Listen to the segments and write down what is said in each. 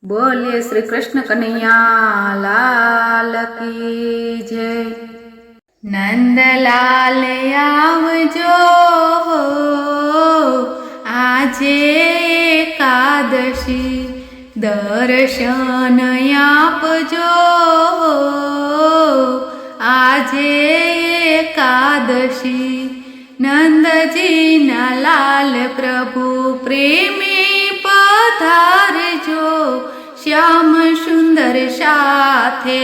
बोलिए श्री कृष्ण कन्हैया लाल की जय। नंदलाल आवजो आजे एकादशी दर्शन आपजो आजे एकादशी। नंदजी ना लाल प्रभु प्रेमी पधारजो श्याम सुंदर साथे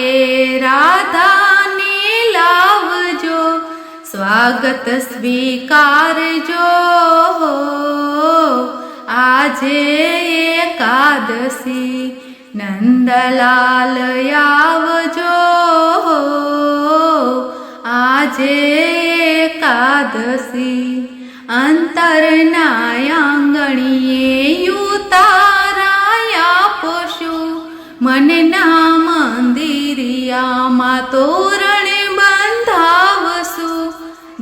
राधा ने लावजो स्वागत स्वीकारजो आजे एकादशी। नंदलाल आवजो आजे एकादशी। अंतरना आंगणीए उताराया पशु मनना मंदिरियामां तोरण बंधावसु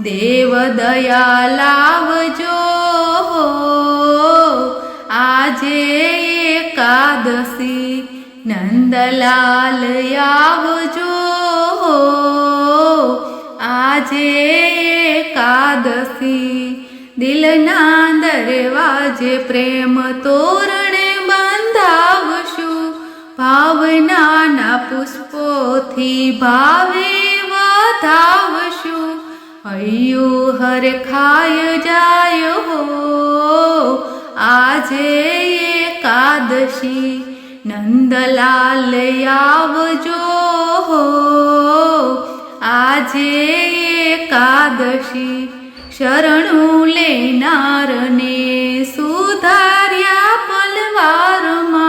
देव दया लावजो आजे एकादशी। नंदलाल आवजो आजे एकादशी। दिलना दरवाजे प्रेम तोरण बंधावशु भावनाना पुष्पोथी भावे वधावशु हयु हर खाय जाय हो आजे एकादशी। नंदलाल आवजो आजे एकादशी। शरणु लेनारने सुधार्या पलवारमा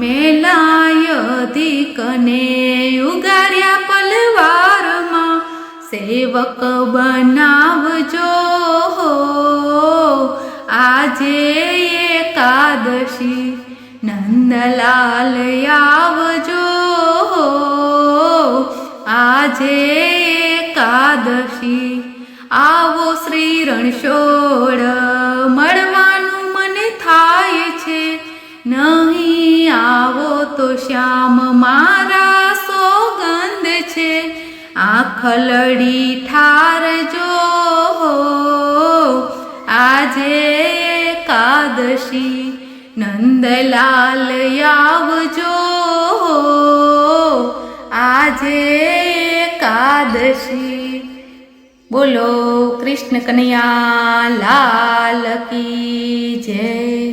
मेलाय अधिकने उगार्या पलवारमा सेवक बनावजो आजे एकादशी। नंदलाल आवजो आजे एकादशी। आवो श्री रणछोड़ मळवानुं मन थाय छे नहीं आवो तो श्याम मारा सोगंद छे आँख लड़ी ठारजो आजे एकादशी। नंदलाल आवजो आजे एकादशी। बोलो कृष्ण कन्हैया लाल की जय।